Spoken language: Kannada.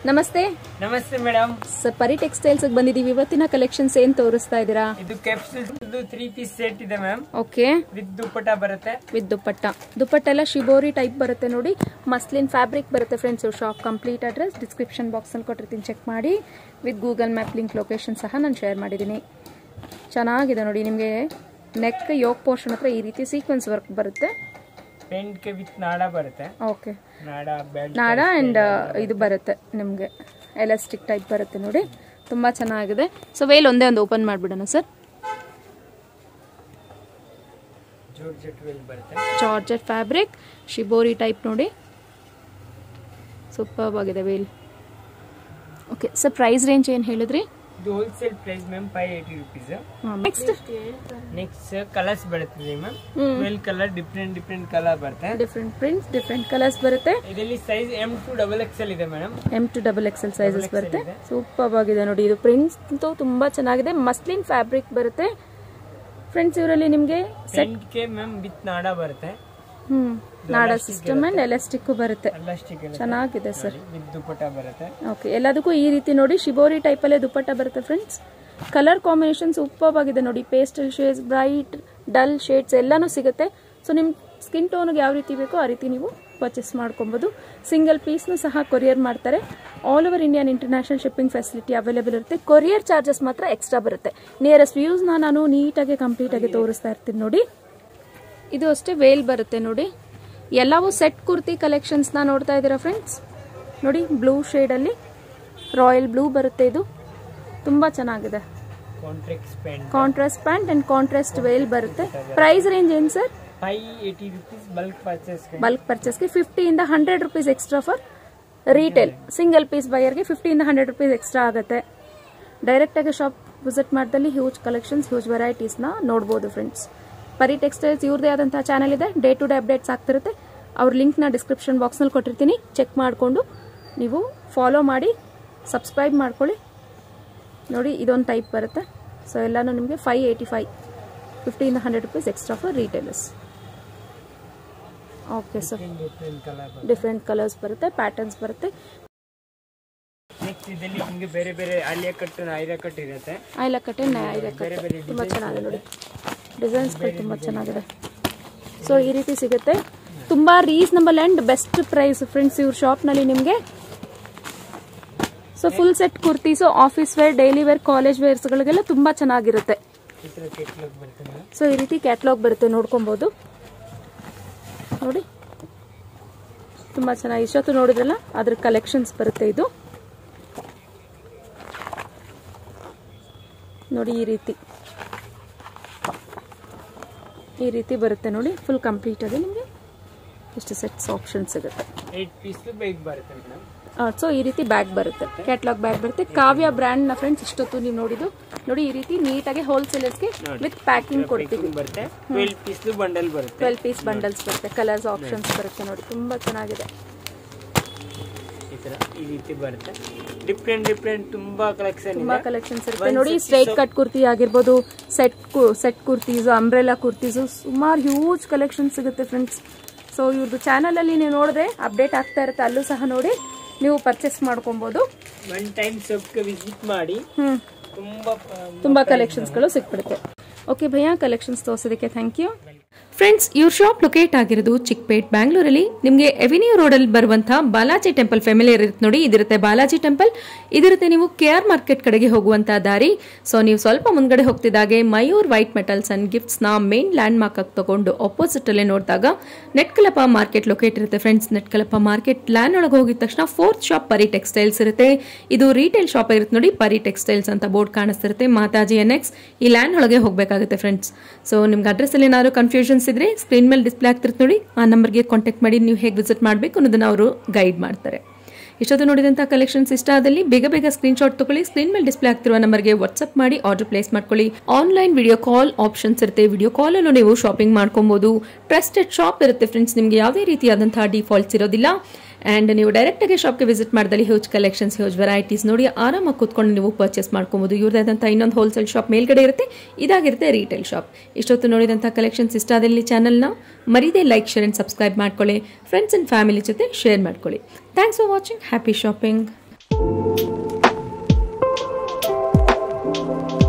ನಮಸ್ತೆ. ನಮಸ್ತೆ ಮೇಡಮ್. ಸರ್, ಪರಿ ಟೆಕ್ಸ್ಟೈಲ್ಸ್ ಬಂದಿದ್ದೀವಿ. ಇವತ್ತಿನ ಕಲೆಕ್ಷನ್ಸ್ ಏನ್ ತೋರಿಸ್ತಾ ಇದ್ದೀರಾ? ಇದು ಕ್ಯಾಪ್ಸೂಲ್ 3 ಪೀಸ್ ಸೆಟ್ ಇದೆ ಮ್ಯಾಮ್. ಓಕೆ. ವಿತ್ ದುಪ್ಪಟ್ಟ ಬರುತ್ತೆ. ವಿತ್ ದುಪ್ಪಟ್ಟ ಎಲ್ಲ ಶಿಬೋರಿ ಟೈಪ್ ಬರುತ್ತೆ ನೋಡಿ. ಮಸ್ಲಿನ್ ಫ್ಯಾಬ್ರಿಕ್ ಬರುತ್ತೆ friends. Shop complete address description box ಅಲ್ಲಿ ಕೊಟ್ಟಿರ್ತೀನಿ, ಚೆಕ್ ಮಾಡಿ. With Google map link location ಸಹ ನಾನು ಶೇರ್ ಮಾಡಿದ್ದೀನಿ. ಚೆನ್ನಾಗಿದೆ ನೋಡಿ. ನಿಮಗೆ ನೆಕ್ ಯೋಕ್ ಪೋರ್ಷನ್ ಹತ್ರ ಈ ರೀತಿ ಸೀಕ್ವೆನ್ಸ್ ವರ್ಕ್ ಬರುತ್ತೆ. ಪೆಂಟ್ ಗೆ ವಿತ್ ನಾಡ ಬರುತ್ತೆ. ಓಕೆ. ನಾಡ ಅಂಡ್ ಇದು ಬರುತ್ತೆ ನಿಮಗೆ ಎಲಾಸ್ಟಿಕ್ ಟೈಪ್ ಬರುತ್ತೆ ನೋಡಿ. ತುಂಬಾ ಚೆನ್ನಾಗಿದೆ. ಸೊ ವೇಲ್ ಒಂದೇ ಒಂದು ಓಪನ್ ಮಾಡಿಬಿಡೋಣ sir. Georgette fabric shibori type ನೋಡಿ. ಸೂಪರ್ ಆಗಿದೆ veil. Okay sir, price range ಏನು ಹೇಳಿದ್ರಿ? ಇದು wholesale price ma'am 580 rupees. Next colours ಬರುತ್ತೆ ಮ್ಯಾಮ್. 12 ಕಲರ್ ಡಿಫರೆಂಟ್ ಕಲರ್ ಬರುತ್ತೆ. ಡಿಫರೆಂಟ್ ಪ್ರಿಂಟ್ಸ್, ಡಿಫರೆಂಟ್ ಕಲರ್ಸ್ ಬರುತ್ತೆ. ಇದರಲ್ಲಿ ಸೈಜ್ M to XXL ಇದೆ madam. M to XXL sizes ಬರುತ್ತೆ. ಸೂಪರ್ ಆಗಿದೆ ನೋಡಿ. ಇದು ಪ್ರಿಂಟ್ಸ್ ತುಂಬಾ ಚೆನ್ನಾಗಿದೆ. ಮಸ್ಲಿನ್ ಫ್ಯಾಬ್ರಿಕ್ ಬರುತ್ತೆ ಫ್ರೆಂಡ್ಸ್. ಇವರಲ್ಲಿ ನಿಮಗೆ ಸೆಟ್ ಗೆ ಮ್ಯಾಮ್ ವಿತ್ ನಾಡ ಬರುತ್ತೆ. ನಾಡ ಸಿಸ್ಟಮ್ ಅಂಡ್ ಎಲಾಸ್ಟಿಕ್ ಬರುತ್ತೆ. ಚೆನ್ನಾಗಿದೆ ಸರ್. ವಿತ್ ದುಪ್ಪಟ್ಟ ಬರುತ್ತೆ. ಓಕೆ. ಎಲ್ಲದಕ್ಕೂ ಈ ರೀತಿ ನೋಡಿ ಶಿಬೋರಿ ಟೈಪ್ ಅಲ್ಲೇ ದುಪ್ಪಟ್ಟ ಬರುತ್ತೆ ಫ್ರೆಂಡ್ಸ್. ಕಲರ್ ಕಾಂಬಿನೇಷನ್ ಸೂಪರ್ ಆಗಿದೆ ನೋಡಿ. Pastel shades, bright, dull shades ಎಲ್ಲಾನು ಸಿಗುತ್ತೆ. ಸೊ ನಿಮ್ ಸ್ಕಿನ್ ಟೋನ್ಗೆ ಯಾವ ರೀತಿ ಬೇಕೋ ಆ ರೀತಿ ನೀವು ಪರ್ಚೇಸ್ ಮಾಡ್ಕೊಬಹುದು. ಸಿಂಗಲ್ ಪೀಸ್ನು ಸಹ ಕೊರಿಯರ್ ಮಾಡ್ತಾರೆ. All over Indian international shipping facility available ಇರುತ್ತೆ. ಕೊರಿಯರ್ ಚಾರ್ಜಸ್ ಮಾತ್ರ ಎಕ್ಸ್ಟ್ರಾ ಬರುತ್ತೆ. ನಿಯರೆಸ್ಟ್ ವ್ಯೂಸ್ನ ನಾನು ನೀಟಾಗಿ ಕಂಪ್ಲೀಟ್ ಆಗಿ ತೋರಿಸ್ತಾ ಇರ್ತೀನಿ ನೋಡಿ. ಇದು ಅಷ್ಟೇ ವೇಲ್ ಬರುತ್ತೆ ನೋಡಿ. ಎಲ್ಲವೂ ಸೆಟ್ ಕುರ್ತಿ ಕಲೆಕ್ಷನ್ಸ್ ನ ನೋಡ್ತಾ ಇದ್ದೀರಾ ಫ್ರೆಂಡ್ಸ್. ನೋಡಿ, ಬ್ಲೂ ಶೇಡ್ ಅಲ್ಲಿ ರಾಯಲ್ ಬ್ಲೂ ಬರುತ್ತೆ. ಇದು ತುಂಬಾ ಚೆನ್ನಾಗಿದೆ. Contrast pant and contrast veil ಬರುತ್ತೆ. ಪ್ರೈಸ್ ರೇಂಜ್ ಏನು ಸರ್? 580 rupees ಬಲ್ಕ್ ಪರ್ಚೇಸ್ಗೆ 50 ಇಂದ 100 rupees extra for retail. Single piece ಬೈಯರ್ಗೆ 50 ಇಂದ 100 rupees ಎಕ್ಸ್ಟ್ರಾ ಆಗುತ್ತೆ. ಡೈರೆಕ್ಟ್ ಆಗಿ ಶಾಪ್ ವಿಸಿಟ್ ಮಾಡಿದಲ್ಲಿ ಹ್ಯೂಜ್ ಕಲೆಕ್ಷನ್ಸ್, ಹ್ಯೂಜ್ ವೆರೈಟೀಸ್ ನ ನೋಡಬಹುದು ಫ್ರೆಂಡ್ಸ್. ಪರಿ ಟೆಕ್ಸ್ಟೈಲ್ಸ್ ಇವ್ರದೇ ಆದಂತಹ ಚಾನಲ್ ಇದೆ. ಡೇ ಟು ಡೇ ಅಪ್ಡೇಟ್ಸ್ ಆಗ್ತಿರುತ್ತೆ. ಅವ್ರ ಲಿಂಕ್ನ ಡಿಸ್ಕ್ರಿಪ್ಷನ್ ಬಾಕ್ಸ್ನಲ್ಲಿ ಕೊಟ್ಟಿರ್ತೀನಿ, ಚೆಕ್ ಮಾಡಿಕೊಂಡು ನೀವು ಫಾಲೋ ಮಾಡಿ, ಸಬ್ಸ್ಕ್ರೈಬ್ ಮಾಡ್ಕೊಳ್ಳಿ. ನೋಡಿ, ಇದೊಂದು ಟೈಪ್ ಬರುತ್ತೆ. ಸೊ ಎಲ್ಲಾನು ನಿಮಗೆ 585, 50 ಇಂದ 100 rupees extra for retailers. Okay sir. Different colours ಬರುತ್ತೆ, ಪ್ಯಾಟರ್ನ್ಸ್ ಬರುತ್ತೆ. ನೆಕ್ಸ್ಟ್ ಇದರಲ್ಲಿ ನಿಮಗೆ ಬೇರೆ ಬೇರೆ ಆಲಿಯಾ ಕಟ್, ನೈರಾ ಕಟ್ ಇರುತ್ತೆ. ಆಲಿಯಾ ಕಟ್, ನೈರಾ ಕಟ್ ತುಂಬಾ ಚೆನ್ನಾಗಿದೆ ನೋಡಿ. ಡಿಸೈನ್ಸ್ಗಳು ತುಂಬ ಚೆನ್ನಾಗಿದೆ. ಸೊ ಈ ರೀತಿ ಸಿಗುತ್ತೆ. ತುಂಬಾ reasonable and best price friends ಇವ್ರ ಶಾಪ್ನಲ್ಲಿ ನಿಮಗೆ. So full set kurtis, office wear, daily wear, college ವೇರ್ಸ್ಗಳಿಗೆಲ್ಲ ತುಂಬಾ ಚೆನ್ನಾಗಿರುತ್ತೆ. ಸೊ ಈ ರೀತಿ ಕ್ಯಾಟ್ಲಾಗ್ ಬರುತ್ತೆ, ನೋಡ್ಕೊಬಹುದು ನೋಡಿ. ತುಂಬಾ ಚೆನ್ನಾಗಿ ಇಷ್ಟೊತ್ತು ನೋಡಿದ್ರಲ್ಲ, ಅದ್ರ ಕಲೆಕ್ಷನ್ಸ್ ಬರುತ್ತೆ ಇದು ನೋಡಿ. ಈ ರೀತಿ ಬರುತ್ತೆ ನೋಡಿ. ಫುಲ್ ಕಂಪ್ಲೀಟ್ ಆಗಿ ನಿಮಗೆ ಇಷ್ಟು ಸೆಟ್ಸ್ ಆಪ್ಷನ್ ಸಿಗುತ್ತೆ. 8 ಪೀಸ್ ಬ್ಯಾಗ್ ಬರುತ್ತೆ ಮೇಡಮ್. ಸೊ ಈ ರೀತಿ ಬ್ಯಾಗ್ ಬರುತ್ತೆ, ಕ್ಯಾಟ್ಲಾಗ್ ಬ್ಯಾಗ್ ಬರುತ್ತೆ. ಕಾವ್ಯ ಬ್ರ್ಯಾಂಡ್ ನ ಫ್ರೆಂಡ್ಸ್ ಇಷ್ಟೊತ್ತು ನೀವು ನೋಡಿದ್ದು ನೋಡಿ. ಈ ರೀತಿ ನೀಟಾಗಿ ಹೋಲ್ಸೇಲರ್ಸ್ಗೆ ವಿತ್ ಪ್ಯಾಕಿಂಗ್ ಕೊಡ್ತೀವಿ. 12 ಪೀಸ್ ಬಂಡಲ್ ಬರುತ್ತೆ. 12 ಪೀಸ್ ಬಂಡಲ್ಸ್ ಬರುತ್ತೆ. ಕಲರ್ಸ್ ಆಪ್ಷನ್ಸ್ ಬರುತ್ತೆ ನೋಡಿ. ತುಂಬಾ ಚೆನ್ನಾಗಿದೆ. ಈ ರೀತಿ ಬರುತ್ತೆ. ಡಿಫರೆಂಟ್ ತುಂಬಾ ಕಲೆಕ್ಷನ್ಸ್ ಇರುತ್ತೆ ನೋಡಿ. ಸ್ಟ್ರೈಟ್ ಕಟ್ ಕುರ್ತಿ ಆಗಿರ್ಬೋದು, ಸೆಟ್ ಕುರ್ತೀಸು, ಅಂಬ್ರೆಲಾ ಕುರ್ತೀಸು, ಸುಮಾರು ಹ್ಯೂಜ್ ಕಲೆಕ್ಷನ್ ಸಿಗುತ್ತೆ ಫ್ರೆಂಡ್ಸ್. ಸೊ ಇವ್ರದ್ದು ಚಾನಲ್ ಅಲ್ಲಿ ನೀವು ನೋಡಿದ್ರೆ ಅಪ್ಡೇಟ್ ಆಗ್ತಾ ಇರುತ್ತೆ. ಅಲ್ಲೂ ಸಹ ನೋಡಿ ನೀವು ಪರ್ಚೇಸ್ ಮಾಡ್ಕೊಬಹುದು. ಒನ್ ಟೈಮ್ ಶಾಪ್ಗೆ ವಿಸಿಟ್ ಮಾಡಿ. ತುಂಬಾ ಕಲೆಕ್ಷನ್ಸ್ಗಳು ಸಿಕ್ಬಿಡುತ್ತೆ. ಓಕೆ ಭಯ್ಯ, ಕಲೆಕ್ಷನ್ಸ್ ತೋರಿಸೋದಕ್ಕೆ ಥ್ಯಾಂಕ್ ಯು. ಫ್ರೆಂಡ್ಸ್, ಇವ್ರ ಶಾಪ್ ಲೊಕೇಟ್ ಆಗಿರೋದು ಚಿಕ್ಕಪೇಟ್, ಬ್ಯಾಂಗ್ಳೂರಲ್ಲಿ. ನಿಮಗೆ ಎವಿನ್ಯೂ ರೋಡಲ್ಲಿ ಬರುವಂತಹ ಬಾಲಾಜಿ ಟೆಂಪಲ್ ಫೆಮಿಲಿಯರ್ ಇರುತ್ತೆ ನೋಡಿ. ಇದಿರುತ್ತೆ ಬಾಲಾಜಿ ಟೆಂಪಲ್. ಇದಿರುತ್ತೆ ನೀವು KR ಮಾರ್ಕೆಟ್ ಕಡೆಗೆ ಹೋಗುವಂತಹ ದಾರಿ. ಸೊ ನೀವು ಸ್ವಲ್ಪ ಮುಂದ್ಗಡೆ ಹೋಗ್ತಿದ್ದಾಗೆ Mayur white metals and gifts ನ ಮೇನ್ ಲ್ಯಾಂಡ್ ಮಾರ್ಕ್ ಆಗಿ ತಗೊಂಡು ಆಪೋಸಿಟ್ ಅಲ್ಲೇ ನೋಡಿದಾಗ ನೆಟ್ಕಲಪ ಮಾರ್ಕೆಟ್ ಲೊಕೇಟ್ ಇರುತ್ತೆ ಫ್ರೆಂಡ್ಸ್. ನೆಟ್ಕಲಪ ಮಾರ್ಕೆಟ್ ಲ್ಯಾಂಡ್ ಒಳಗೆ ಹೋಗಿದ ತಕ್ಷಣ 4th ಶಾಪ್ ಪರಿ ಟೆಕ್ಸ್ಟೈಲ್ಸ್ ಇರುತ್ತೆ. ಇದು ರೀಟೇಲ್ ಶಾಪ್ ಇರುತ್ತೆ ನೋಡಿ. ಪರಿ ಟೆಕ್ಸ್ಟೈಲ್ಸ್ ಅಂತ ಬೋರ್ಡ್ ಕಾಣಿಸ್ತಿರುತ್ತೆ. ಮಾತಾಜಿ NX ಈ ಲ್ಯಾಂಡ್ ಒಳಗೆ ಹೋಗಬೇಕಾಗುತ್ತೆ ಫ್ರೆಂಡ್ಸ್. ಸೊ ನಿಮ್ಗೆ ಅಡ್ರೆಸ್ ಅಲ್ಲಿ ಏನಾದ್ರು ಕನ್ಫ್ಯೂಷನ್ಸ್ ಇದ್ರೆ ಸ್ಕ್ರೀನ್ ಮೇಲೆ ಡಿಸ್ಪ್ಲೇ ಆಗ್ತಿರುತ್ತೆ ನೋಡಿ. ಆ ನಂಬರ್ಗೆ ಕಾಂಟ್ಯಾಕ್ಟ್ ಮಾಡಿ ನೀವು ಹೇಗೆ ವಿಸಿಟ್ ಮಾಡಬೇಕು ಅನ್ನೋದನ್ನ ಅವರು ಗೈಡ್ ಮಾಡ್ತಾರೆ. ಇಷ್ಟೊತ್ತು ನೋಡಿದಂತಹ ಕಲೆಕ್ಷನ್ಸ್ ಇಷ್ಟ ಆದಲ್ಲಿ ಬೇಗ ಸ್ಕ್ರೀನ್ಶಾಟ್ ತಗೊಳ್ಳಿ. ಸ್ಕ್ರೀನ್ ಮೇಲೆ ಡಿಸ್ಪ್ಲೇ ಆಗ್ತಿರುವ ನಂಬರ್ಗೆ ವಾಟ್ಸ್ಆಪ್ ಮಾಡಿ ಆರ್ಡರ್ ಪ್ಲೇಸ್ ಮಾಡ್ಕೊಳ್ಳಿ. ಆನ್ಲೈನ್ ವಿಡಿಯೋ ಕಾಲ್ ಆಪ್ಷನ್ಸ್ ಇರುತ್ತೆ. ವಿಡಿಯೋ ಕಾಲ್ ಅಲ್ಲೂ ನೀವು ಶಾಪಿಂಗ್ ಮಾಡ್ಕೊಬಹುದು. ಟ್ರಸ್ಟೆಡ್ ಶಾಪ್ ಇರುತ್ತೆ ಫ್ರೆಂಡ್ಸ್. ನಿಮಗೆ ಯಾವುದೇ ರೀತಿಯಾದಂತಹ ಡಿಫಾಲ್ಟ್ಸ್ ಇರೋದಿಲ್ಲ. ಅಂಡ್ ನೀವು ಡೈರೆಕ್ಟ್ ಆಗಿ ಶಾಪ್ಗೆ ವಿಸಿಟ್ ಮಾಡಿದಲ್ಲಿ ಹ್ಯೂಜ್ ಕಲೆಕ್ಷನ್ಸ್, ಹ್ಯೂಜ್ ವೆರೈಟೀಸ್ ನೋಡಿ ಆರಾಮಾಗಿ ಕೂತ್ಕೊಂಡು ನೀವು ಪರ್ಚೇಸ್ ಮಾಡ್ಕೊಬಹುದು. ಇವ್ರದಾದಂಥ ಇನ್ನೊಂದು ಹೋಲ್ಸೇಲ್ ಶಾಪ್ ಮೇಲ್ಗಡೆ ಇರುತ್ತೆ. ಇದಾಗಿರುತ್ತೆ ರೀಟೇಲ್ ಶಾಪ್. ಇಷ್ಟೊತ್ತು ನೋಡಿದಂಥ ಕಲೆಕ್ಷನ್ಸ್ ಇಷ್ಟ ಆದಲ್ಲಿ ಚಾನಲ್ನ ಮರೀದೇ ಲೈಕ್, ಶೇರ್ ಅಂಡ್ ಸಬ್ಸ್ಕ್ರೈಬ್ ಮಾಡ್ಕೊಳ್ಳಿ. ಫ್ರೆಂಡ್ಸ್ ಅಂಡ್ ಫ್ಯಾಮಿಲಿ ಜೊತೆ ಶೇರ್ ಮಾಡ್ಕೊಳ್ಳಿ. Thanks for watching. Happy shopping. Thank you.